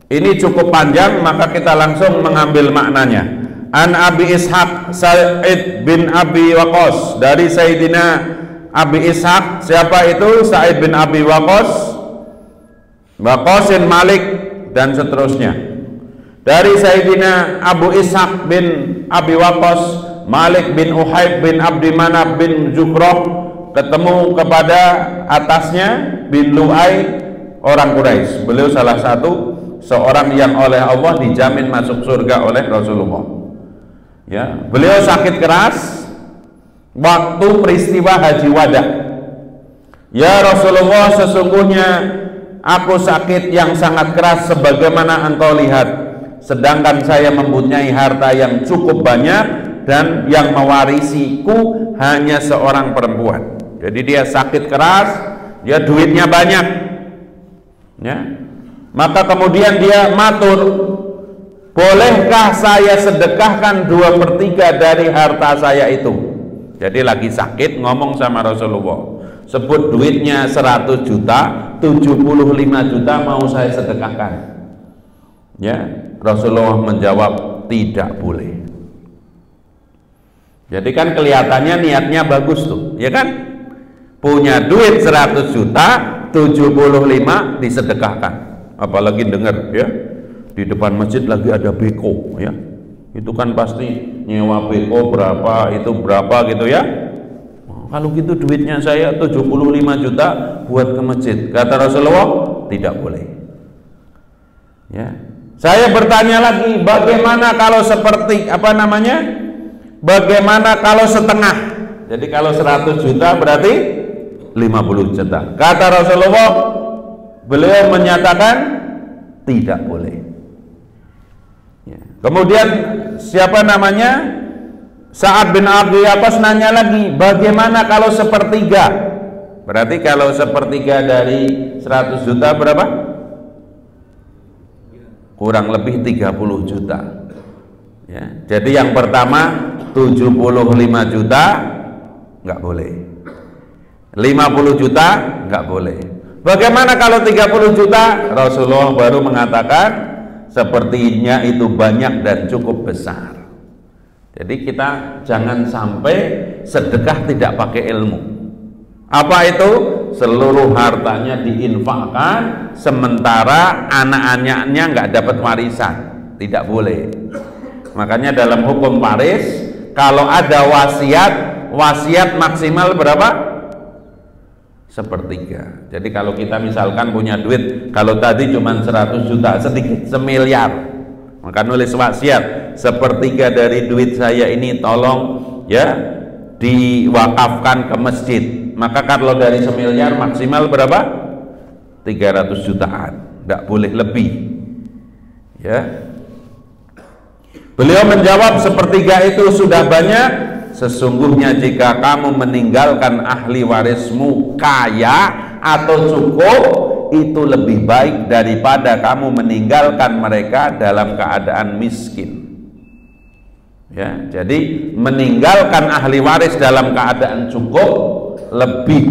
Ini cukup panjang, maka kita langsung mengambil maknanya. An Abi Ishaq Sa'id bin Abi Waqqas, dari Sayyidina Abi Ishaq. Siapa itu? Sa'id bin Abi Waqqas, Waqqasin Malik, dan seterusnya. Dari Sayyidina Abu Ishaq bin Abi Waqqas, Malik bin Uhayb bin Abdi Manaf bin Zuhrah ketemu kepada atasnya bin Lu'ay, orang Quraisy. Beliau salah satu seorang yang oleh Allah dijamin masuk surga oleh Rasulullah. Ya, beliau sakit keras waktu peristiwa Haji Wada. Ya Rasulullah, sesungguhnya aku sakit yang sangat keras sebagaimana engkau lihat, sedangkan saya mempunyai harta yang cukup banyak dan yang mewarisiku hanya seorang perempuan. Jadi dia sakit keras, dia duitnya banyak. Ya. Maka kemudian dia matur bolehkah saya sedekahkan 2/3 dari harta saya itu? Jadi lagi sakit ngomong sama Rasulullah, sebut duitnya 100 juta, 75 juta mau saya sedekahkan. Ya, Rasulullah menjawab tidak boleh. Jadi kan kelihatannya niatnya bagus tuh, ya kan? Punya duit 100 juta, 75 disedekahkan. Apalagi dengar ya, di depan masjid lagi ada beko ya. Itu kan pasti nyewa beko berapa, itu berapa gitu ya. Kalau gitu duitnya saya 75 juta buat ke masjid. Kata Rasulullah, tidak boleh. Ya. Saya bertanya lagi, bagaimana kalau seperti bagaimana kalau setengah? Jadi kalau 100 juta berarti 50 juta. Kata Rasulullah, beliau menyatakan tidak boleh. Ya. Kemudian siapa namanya? Sa'ad bin Abi Waqqas nanya lagi, bagaimana kalau sepertiga? Berarti kalau sepertiga dari 100 juta berapa? Kurang lebih 30 juta. Ya. Jadi yang pertama 75 juta nggak boleh, 50 juta nggak boleh. Bagaimana kalau 30 juta? Rasulullah baru mengatakan sepertinya itu banyak dan cukup besar. Jadi kita jangan sampai sedekah tidak pakai ilmu. Apa itu? Seluruh hartanya diinfakkan, sementara anak-anaknya nggak dapat warisan. Tidak boleh. Makanya dalam hukum waris, kalau ada wasiat maksimal berapa? Sepertiga. Jadi kalau kita misalkan punya duit, kalau tadi cuma 100 juta, sedikit, semiliar, maka nulis wasiat, sepertiga dari duit saya ini tolong ya diwakafkan ke masjid. Maka kalau dari semiliar maksimal berapa? 300 jutaan, tidak boleh lebih. Ya. Beliau menjawab, sepertiga itu sudah banyak. Sesungguhnya jika kamu meninggalkan ahli warismu kaya atau cukup, itu lebih baik daripada kamu meninggalkan mereka dalam keadaan miskin. Ya, jadi meninggalkan ahli waris dalam keadaan cukup lebih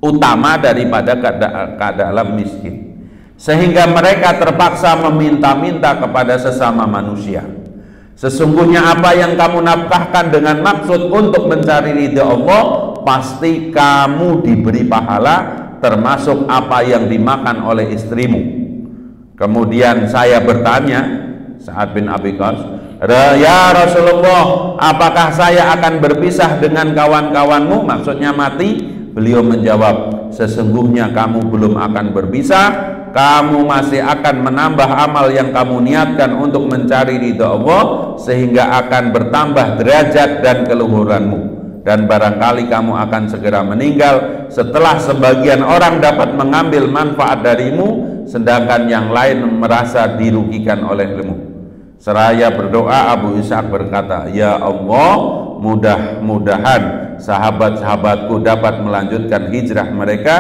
utama daripada keadaan miskin, sehingga mereka terpaksa meminta-minta kepada sesama manusia. Sesungguhnya apa yang kamu nafkahkan dengan maksud untuk mencari ridha Allah, pasti kamu diberi pahala, termasuk apa yang dimakan oleh istrimu. Kemudian saya bertanya, Sa'ad bin Abi Waqqas, ya Rasulullah, apakah saya akan berpisah dengan kawan-kawanmu? Maksudnya mati. Beliau menjawab, sesungguhnya kamu belum akan berpisah, kamu masih akan menambah amal yang kamu niatkan untuk mencari ridha Allah, sehingga akan bertambah derajat dan keluhuranmu. Dan barangkali kamu akan segera meninggal setelah sebagian orang dapat mengambil manfaat darimu, sedangkan yang lain merasa dirugikan olehmu. Seraya berdoa, Abu Ishaq berkata, ya Allah, mudah-mudahan sahabat-sahabatku dapat melanjutkan hijrah mereka,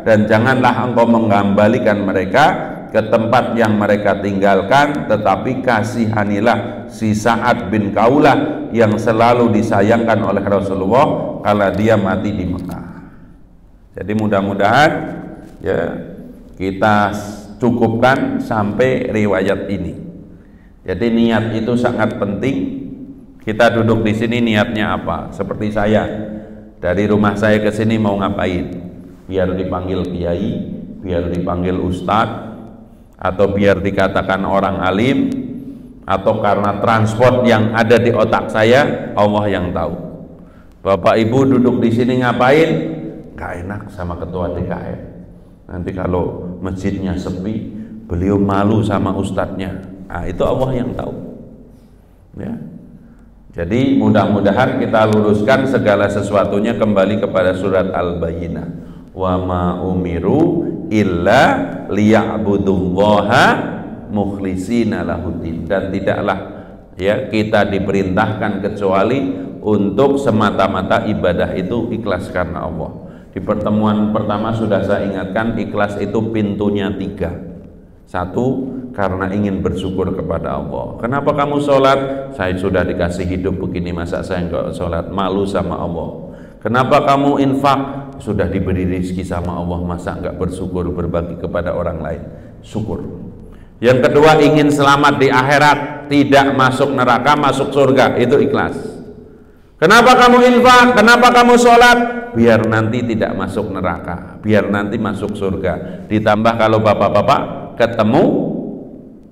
dan janganlah engkau mengembalikan mereka ke tempat yang mereka tinggalkan, tetapi kasihanilah si Sa'ad bin Kaulah yang selalu disayangkan oleh Rasulullah kalau dia mati di Mekah. Jadi mudah-mudahan ya kita cukupkan sampai riwayat ini. Jadi niat itu sangat penting. Kita duduk di sini niatnya apa? Seperti saya dari rumah saya ke sini mau ngapain? Biar dipanggil kiai, biar dipanggil ustadz, atau biar dikatakan orang alim, atau karena transport yang ada di otak saya, Allah yang tahu. Bapak Ibu duduk di sini ngapain? Gak enak sama ketua DKM. Nanti kalau masjidnya sepi, beliau malu sama ustadznya. Nah, itu Allah yang tahu. Ya. Jadi mudah-mudahan kita luruskan segala sesuatunya kembali kepada surat Al-Bayyinah. Wa ma umiru illa liya'budullaha mukhlishina lahuddin. Dan tidaklah ya kita diperintahkan kecuali untuk semata-mata ibadah itu ikhlas karena Allah. Di pertemuan pertama sudah saya ingatkan, ikhlas itu pintunya 3. Satu, karena ingin bersyukur kepada Allah. Kenapa kamu sholat? Saya sudah dikasih hidup begini, masa saya enggak sholat? Malu sama Allah. Kenapa kamu infak? Sudah diberi rezeki sama Allah, masa enggak bersyukur, berbagi kepada orang lain? Syukur. Yang kedua, ingin selamat di akhirat, tidak masuk neraka, masuk surga. Itu ikhlas. Kenapa kamu infak? Kenapa kamu sholat? Biar nanti tidak masuk neraka, biar nanti masuk surga. Ditambah kalau bapak-bapak ketemu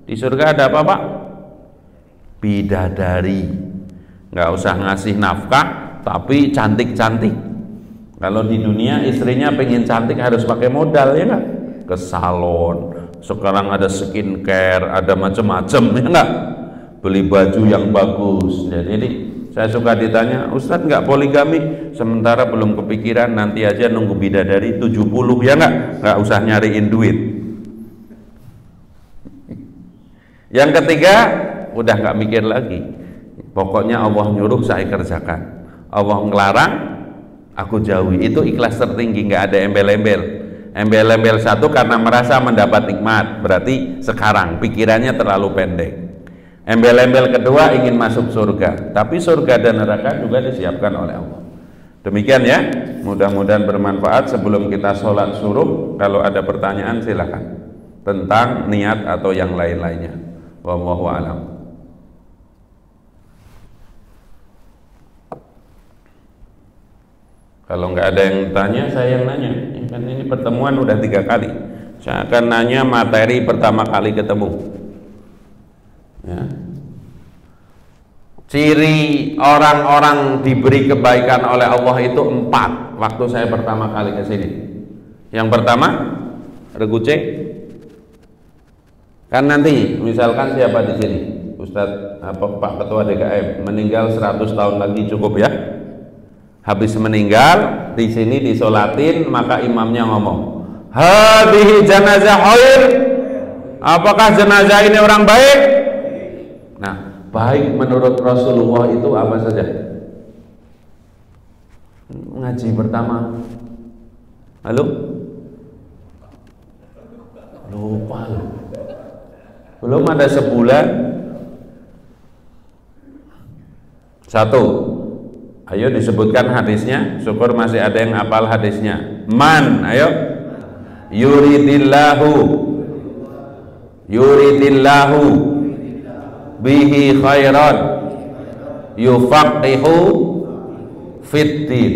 di surga ada apa Pak? Bidadari. Nggak usah ngasih nafkah, tapi cantik-cantik. Kalau di dunia istrinya pengen cantik harus pakai modal, ya nggak? Ke salon. Sekarang ada skincare, ada macam-macam, ya nggak? Beli baju yang bagus. Jadi saya suka ditanya, Ustadz nggak poligami? Sementara belum kepikiran, nanti aja nunggu bidadari 70, ya nggak usah nyariin duit. Yang ketiga, udah nggak mikir lagi. Pokoknya Allah nyuruh saya kerjakan, Allah ngelarang aku jauhi. Itu ikhlas tertinggi, nggak ada embel-embel. Embel-embel satu karena merasa mendapat nikmat, berarti sekarang pikirannya terlalu pendek. Embel-embel kedua ingin masuk surga, tapi surga dan neraka juga disiapkan oleh Allah. Demikian ya, mudah-mudahan bermanfaat. Sebelum kita sholat suruh, kalau ada pertanyaan silakan tentang niat atau yang lain-lainnya. Wallahu a'lam. Kalau nggak ada yang tanya, saya yang nanya. Kan ini pertemuan udah 3 kali. Saya akan nanya materi pertama kali ketemu. Ya. Ciri orang-orang diberi kebaikan oleh Allah itu 4. Waktu saya pertama kali ke sini. Yang pertama, regu C. Kan nanti misalkan siapa di sini, Ustadz Pak Ketua DKM meninggal 100 tahun lagi cukup ya. Habis meninggal di sini disolatin, maka imamnya ngomong, hadhihi janazah khair. Apakah jenazah ini orang baik? Nah, baik menurut Rasulullah itu apa saja? Ngaji pertama. Halo? Lupa loh. Belum ada sebulan. 1. Ayo disebutkan hadisnya. Syukur masih ada yang hafal hadisnya. Man, ayo. Yuridillahu bihi khairan yufaqihu fiddin.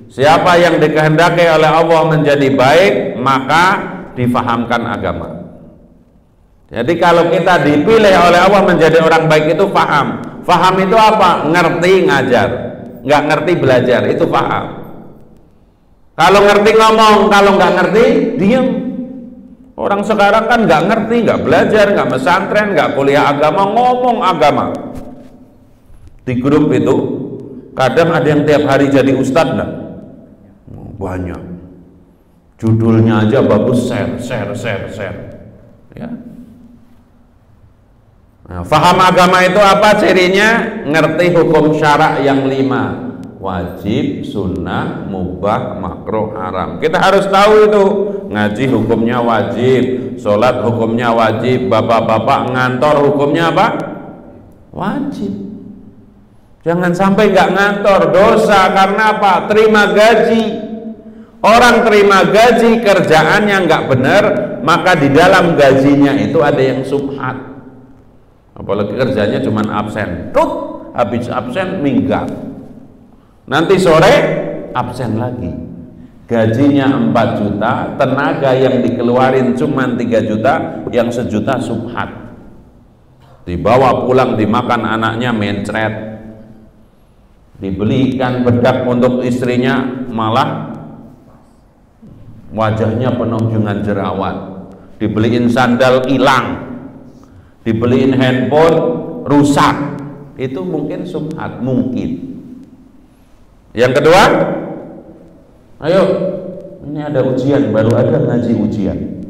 Siapa yang dikehendaki oleh Allah menjadi baik, maka difahamkan agama. Jadi kalau kita dipilih oleh Allah menjadi orang baik itu faham. Faham itu apa? Ngerti ngajar. Nggak ngerti belajar, itu faham. Kalau ngerti ngomong, kalau nggak ngerti diam. Orang sekarang kan nggak ngerti, nggak belajar, nggak pesantren, nggak kuliah agama, ngomong agama. Di grup itu kadang ada yang tiap hari jadi ustadz, enggak? Banyak. Judulnya aja bagus, share. Ya. Nah, faham agama itu apa cirinya? Ngerti hukum syarak yang 5, wajib, sunnah, mubah, makruh, haram. Kita harus tahu itu. Ngaji hukumnya wajib, sholat hukumnya wajib, bapak-bapak ngantor hukumnya apa? Wajib. Jangan sampai nggak ngantor, dosa. Karena apa? Terima gaji. Orang terima gaji, kerjaannya nggak benar, maka di dalam gajinya itu ada yang subhat. Apalagi kerjanya cuma absen, habis absen minggat, nanti sore absen lagi, gajinya 4 juta, tenaga yang dikeluarin cuma 3 juta, yang 1 juta subhat, dibawa pulang dimakan anaknya mencret, dibelikan bedak untuk istrinya malah wajahnya penuh dengan jerawat, dibeliin sandal hilang, dibeliin handphone rusak. Itu mungkin subhat, mungkin. Yang kedua, ayo, ini ada ujian, baru ada ngaji ujian.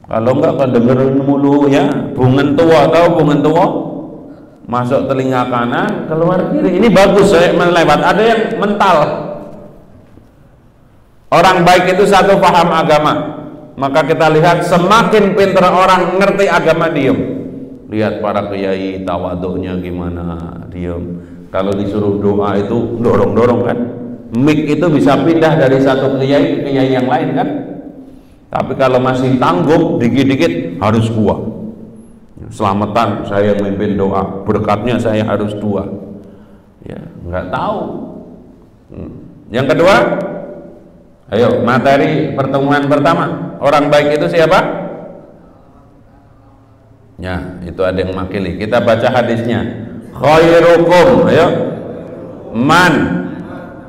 Kalau enggak kan dengerin mulu ya, bungen tua, tahu bungen tua? Masuk telinga kanan, keluar kiri. Ini bagus, saya melewat. Ada yang mental. Orang baik itu 1 paham agama. Maka kita lihat semakin pintar orang ngerti agama, diem. Lihat para kiai tawaduknya gimana, diem. Kalau disuruh doa itu dorong-dorong kan. Mik itu bisa pindah dari satu kiai ke kiai yang lain kan. Tapi kalau masih tangguh dikit-dikit harus gua. Selamatan saya memimpin doa, berkatnya saya harus dua. Ya, nggak tahu. Yang kedua, ayo materi pertemuan pertama. Orang baik itu siapa? Ya, itu ada yang makili. Kita baca hadisnya. Khairukum, ayo, man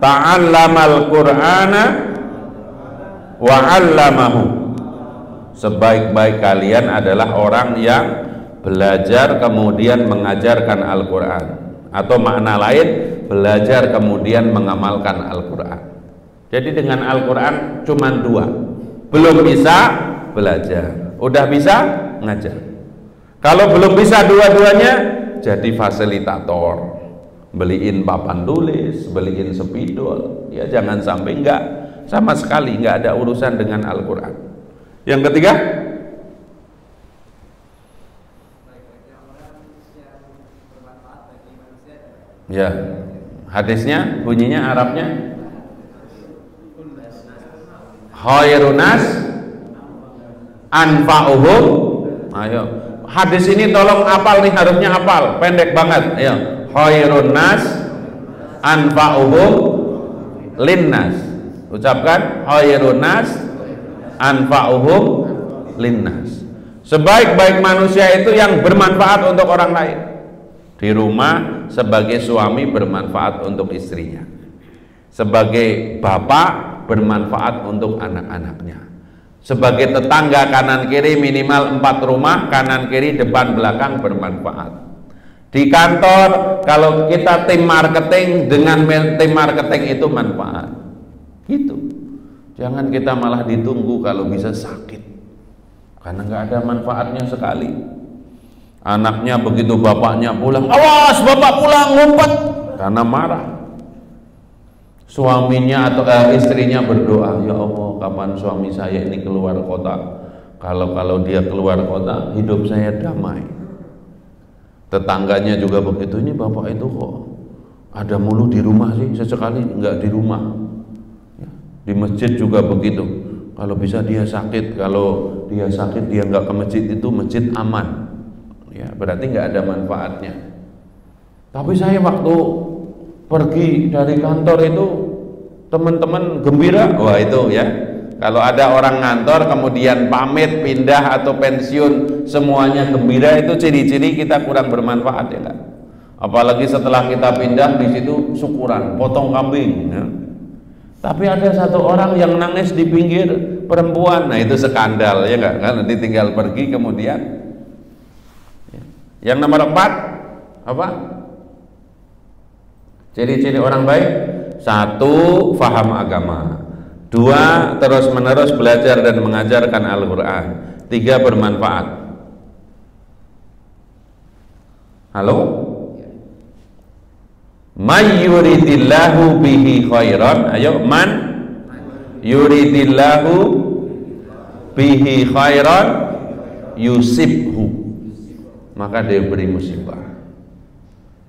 ta'allamal Qur'ana wa 'allamahu. Sebaik-baik kalian adalah orang yang belajar kemudian mengajarkan Al-Qur'an, atau makna lain, belajar kemudian mengamalkan Al-Qur'an. Jadi dengan Al-Qur'an cuma dua. Belum bisa belajar, udah bisa ngajar. Kalau belum bisa dua-duanya, jadi fasilitator, beliin papan tulis, beliin spidol. Ya jangan sampai enggak, sama sekali enggak ada urusan dengan Al-Qur'an. Yang ketiga, ya hadisnya bunyinya Arabnya khairunas anfa'uhum. Ayo, hadis ini tolong hafal nih, harusnya hafal, pendek banget. Ayo, khairunas anfa'uhum linnas. Ucapkan khairunas anfa'uhum linnas. Sebaik-baik manusia itu yang bermanfaat untuk orang lain. Di rumah sebagai suami bermanfaat untuk istrinya, sebagai bapak bermanfaat untuk anak-anaknya, sebagai tetangga kanan kiri minimal 4 rumah, kanan kiri depan belakang bermanfaat. Di kantor kalau kita tim marketing, dengan tim marketing itu manfaat gitu. Jangan kita malah ditunggu, kalau bisa sakit karena nggak ada manfaatnya sekali. Anaknya begitu bapaknya pulang, awas bapak pulang, ngumpet, karena marah. Suaminya atau istrinya berdoa, ya Allah kapan suami saya ini keluar kota, kalau dia keluar kota hidup saya damai. Tetangganya juga begitu, ini bapak itu kok ada mulu di rumah sih, sesekali nggak di rumah. Di masjid juga begitu, kalau bisa dia sakit, kalau dia sakit dia nggak ke masjid, itu masjid aman. Ya, berarti nggak ada manfaatnya. Tapi saya waktu pergi dari kantor itu teman-teman gembira. Wah itu ya, kalau ada orang ngantor kemudian pamit, pindah atau pensiun semuanya gembira, itu ciri-ciri kita kurang bermanfaat ya kan. Apalagi setelah kita pindah di situ syukuran, potong kambing ya. Tapi ada satu orang yang nangis di pinggir perempuan, nah itu skandal ya kan, nanti tinggal pergi kemudian. Yang nomor 4 apa? Ciri-ciri orang baik: 1, faham agama; 2, terus menerus belajar dan mengajarkan Al-Quran; 3, bermanfaat. Halo? Man yuridillahu bihi khairan, ayo, man yuridillahu bihi khairan yusibhu, maka dia beri musibah.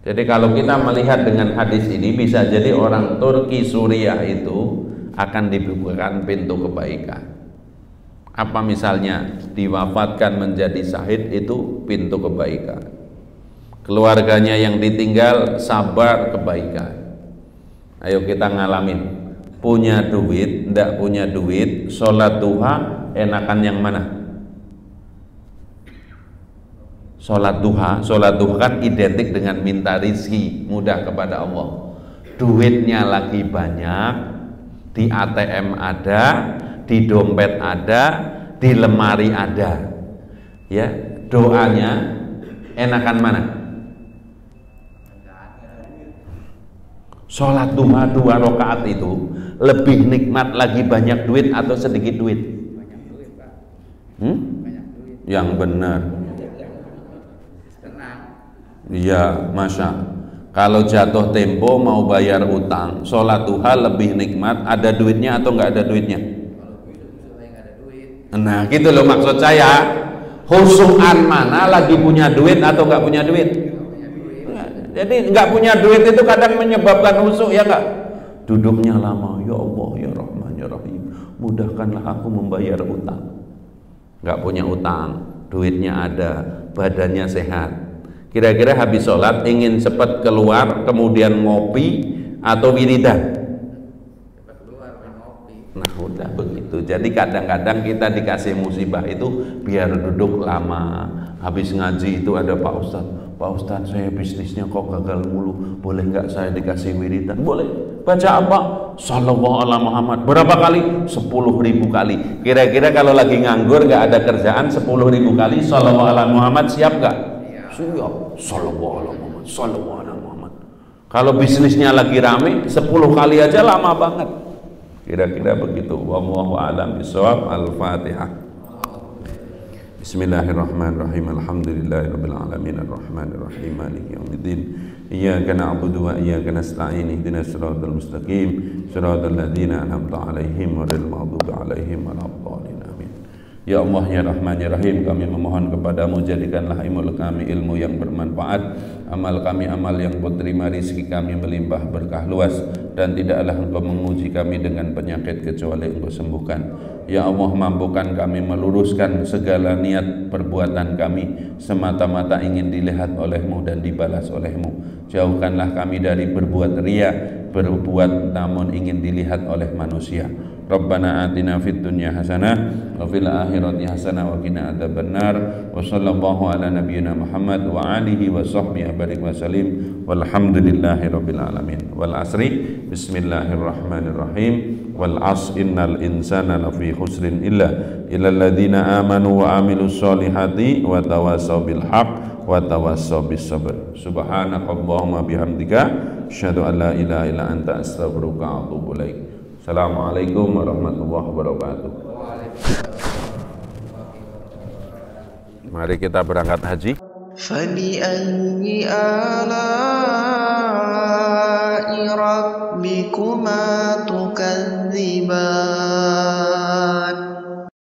Jadi kalau kita melihat dengan hadis ini, bisa jadi orang Turki Suriah itu akan dibukakan pintu kebaikan. Apa misalnya? Diwafatkan menjadi syahid, itu pintu kebaikan. Keluarganya yang ditinggal sabar, kebaikan. Ayo kita ngalamin, punya duit, ndak punya duit, sholat duha enakan yang mana? Sholat duha kan identik dengan minta rizki mudah kepada Allah. Duitnya lagi banyak, di ATM ada, di dompet ada, di lemari ada. Ya, doanya enakan mana? Sholat duha 2 rakaat itu lebih nikmat lagi banyak duit atau sedikit duit? Banyak duit, Pak. Banyak duit. Yang benar. Iya, masa kalau jatuh tempo mau bayar utang, sholat duha lebih nikmat ada duitnya atau nggak ada duitnya? Nah gitu loh maksud saya. Husukan mana lagi punya duit atau nggak punya duit? Jadi nggak punya duit itu kadang menyebabkan husuk, ya nggak? Duduknya lama, ya Allah ya Rahman ya Rahim, mudahkanlah aku membayar utang. Nggak punya utang, duitnya ada, badannya sehat. Kira-kira habis sholat ingin cepat keluar kemudian ngopi atau wiridan? Nah udah begitu. Jadi kadang-kadang kita dikasih musibah itu biar duduk lama. Habis ngaji itu ada Pak Ustadz saya bisnisnya kok gagal mulu, boleh nggak saya dikasih wiridan? Boleh. Baca apa? Sallallahu ala Muhammad. Berapa kali? 10.000 kali. Kira-kira kalau lagi nganggur nggak ada kerjaan 10.000 kali Sallallahu ala Muhammad siap nggak? Siap. Sallallahu ala Muhammad, Sallallahu ala Muhammad. Kalau bisnisnya lagi rame 10 kali aja lama banget. Kira-kira begitu. Wallahu a'lam bishawab. Al-Fatihah. Bismillahirrahmanirrahim. Alhamdulillahirabbil alamin arrahmanir rahim maliki yaumiddin. Iyyaka na'budu wa iyyaka nasta'in. Ihdinas siratal mustaqim. Siratal ladzina an'amta 'alaihim ghairil maghdubi 'alaihim waladdallin. Amin. Ya Allah ya Rahman ya Rahim, kami memohon kepadamu jadikanlah ilmu kami ilmu yang bermanfaat, amal kami amal yang kau terima, rizki kami melimpah berkah luas, dan tidaklah engkau menguji kami dengan penyakit kecuali engkau sembuhkan. Ya Allah, mampukan kami meluruskan segala niat perbuatan kami semata-mata ingin dilihat olehmu dan dibalas olehmu. Jauhkanlah kami dari berbuat riya, berbuat namun ingin dilihat oleh manusia. Rabbana atina fid dunya hasanah wa fil akhirati hasanah wa qina adzabannar. Wa sallallahu ala nabiyyina Muhammad wa alihi wa sahbihi barik wa salim. Walhamdulillahi rabbil alamin. Wal asri bismillahirrahmanirrahim. Wal as innal insana lafi khusrin illa illalladzina amanu wa amilus solihati wa tawassaw bil haqq wa tawassaw bis sabr. Subhanakallahumma bihamdika asyhadu an la ilaha illa anta astaghfiruka wa atubu ilaik. Assalamualaikum warahmatullahi wabarakatuh. Mari kita berangkat haji. فَبِأَيِّ آلَاءِ رَبِّكُمَا تُكَذِّبَانِ